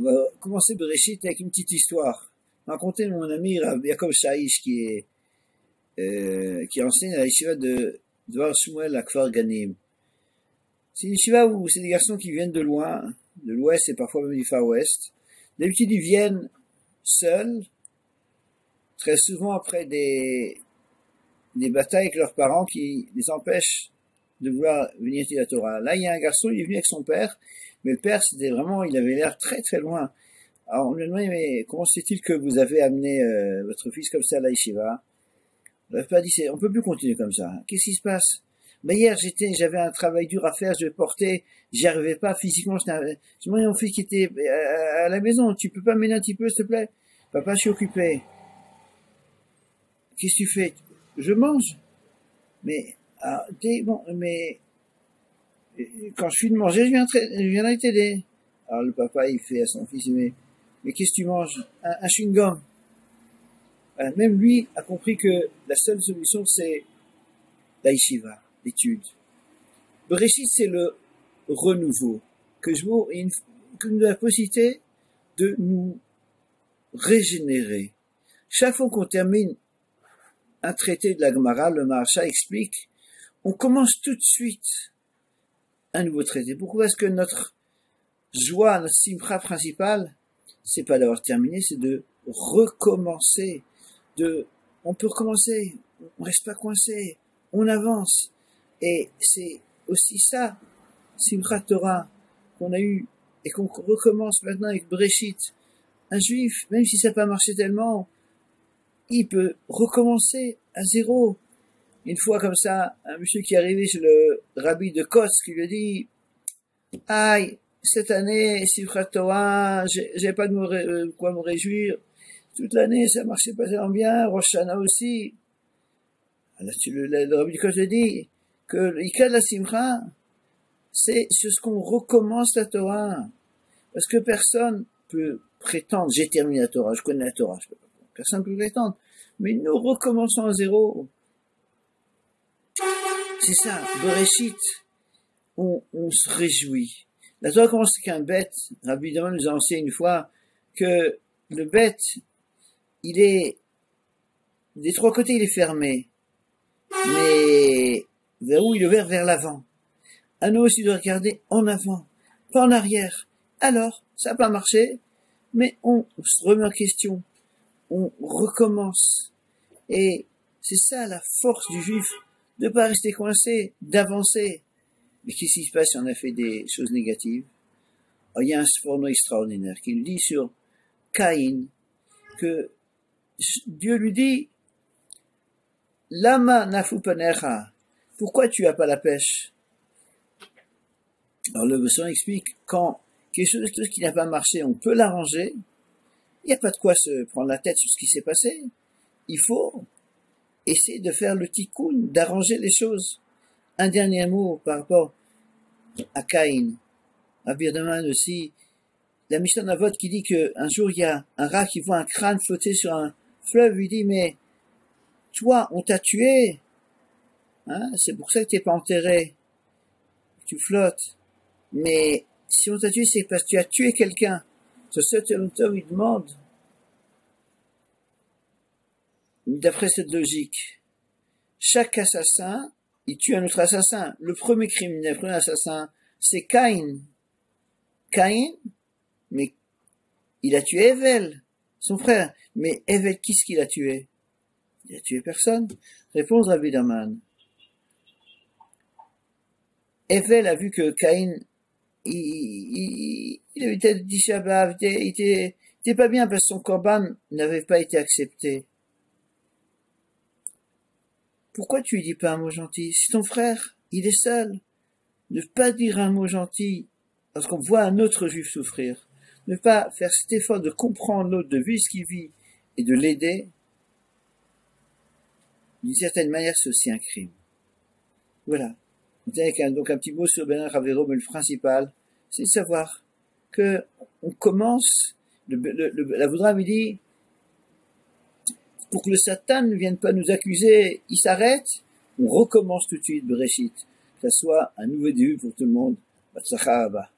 va commencer Bereshit avec une petite histoire. Raconter mon ami Rav Yaakov Shaish qui enseigne à la yeshiva de Dvar Shmuel à Kfar Ganim. C'est une yeshiva où c'est des garçons qui viennent de loin, de l'ouest et parfois même du Far West. D'habitude, ils viennent seuls, très souvent après des batailles avec leurs parents qui les empêchent de vouloir venir étudier la Torah. Là, il y a un garçon, il est venu avec son père, mais le père, c'était vraiment, il avait l'air très très loin. Alors, on lui a demandé, mais comment se fait-il que vous avez amené votre fils comme ça à la yeshiva? Le père dit, on peut plus continuer comme ça. Qu'est-ce qui se passe? Ben hier, j'avais un travail dur à faire, je devais porter, j'y arrivais pas physiquement. J'ai demandé à mon fils qui était à la maison, tu peux pas m'aider un petit peu, s'il te plaît? Papa, je suis occupé. Qu'est-ce que tu fais? Je mange. Mais, bon, mais, quand je finis de manger, je viendrai t'aider. Alors le papa, il fait à son fils, mais qu'est-ce que tu manges? Un chewing-gum. Même lui a compris que la seule solution, c'est la yeshiva, l'étude. Bereshit, c'est le renouveau. Que nous avons la possibilité de nous régénérer. Chaque fois qu'on termine un traité de la Gemara, le Maharsha explique, on commence tout de suite un nouveau traité. Pourquoi? Parce que notre joie, notre simcha principale, c'est pas d'avoir terminé, c'est de recommencer. On peut recommencer, on reste pas coincé, on avance. Et c'est aussi ça, Simchat Torah, qu'on a eu, et qu'on recommence maintenant avec Bereshit. Un juif, même si ça n'a pas marché tellement, il peut recommencer à zéro. Une fois comme ça, un monsieur qui est arrivé chez le rabbi de Kotz, qui lui a dit, aïe, cette année, Simchat Torah, j'ai pas de quoi me réjouir. Toute l'année, ça marchait pas tellement bien, Rosh Hashanah aussi. Alors, le rabbi de Kotz lui dit que l'Ika de la Simcha, c'est sur ce qu'on recommence la Torah. Parce que personne peut prétendre, j'ai terminé la Torah, je connais la Torah, personne ne peut prétendre. Mais nous recommençons à zéro. C'est ça, Bereshit, on se réjouit. La Torah commence avec un bête. Rabbi Daman nous a enseigné une fois que le bête, il est, des trois côtés, il est fermé. Mais vers où il est ouvert? Vers l'avant. À nous aussi de regarder en avant, pas en arrière. Alors, ça n'a pas marché, mais on se remet en question. On recommence. Et c'est ça la force du juif, de ne pas rester coincé, d'avancer. Mais qu'est-ce qui se passe si on a fait des choses négatives? Alors, il y a un porno extraordinaire qui nous dit sur Caïn que Dieu lui dit, Lama nafu panecha, pourquoi tu as pas la pêche? Alors le Besson explique, quand quelque chose qui n'a pas marché, on peut l'arranger, il n'y a pas de quoi se prendre la tête sur ce qui s'est passé. Il faut essayer de faire le tikkun, d'arranger les choses. Un dernier mot par rapport à Caïn. À Birdaman aussi, la Mishnah Navot qui dit qu'un jour il y a un rat qui voit un crâne flotter sur un fleuve, lui dit, mais toi, on t'a tué, hein, c'est pour ça que t'es pas enterré, tu flottes. Mais si on t'a tué, c'est parce que tu as tué quelqu'un. Ce homme, il demande, d'après cette logique, chaque assassin, il tue un autre assassin. Le premier criminel, le premier assassin, c'est Caïn. Caïn, mais il a tué Hevel, son frère. Mais Hevel, qui est-ce qu'il a tué? Il a tué personne. Réponse Rabbi Daman. Hevel a vu que Caïn, il avait été dit Shabbat, il était pas bien parce que son korban n'avait pas été accepté. Pourquoi tu lui dis pas un mot gentil? C'est ton frère, il est seul. Ne pas dire un mot gentil parce qu'on voit un autre juif souffrir. Ne pas faire cet effort de comprendre l'autre, de vivre ce qu'il vit et de l'aider. D'une certaine manière, c'est aussi un crime. Voilà. Donc un petit mot sur Bernard Ravero, mais le principal, c'est de savoir que on commence, la Voudra me dit, pour que le Satan ne vienne pas nous accuser, il s'arrête, on recommence tout de suite, Bereshit. Que ça soit un nouveau début pour tout le monde. Batzlacha Rabba.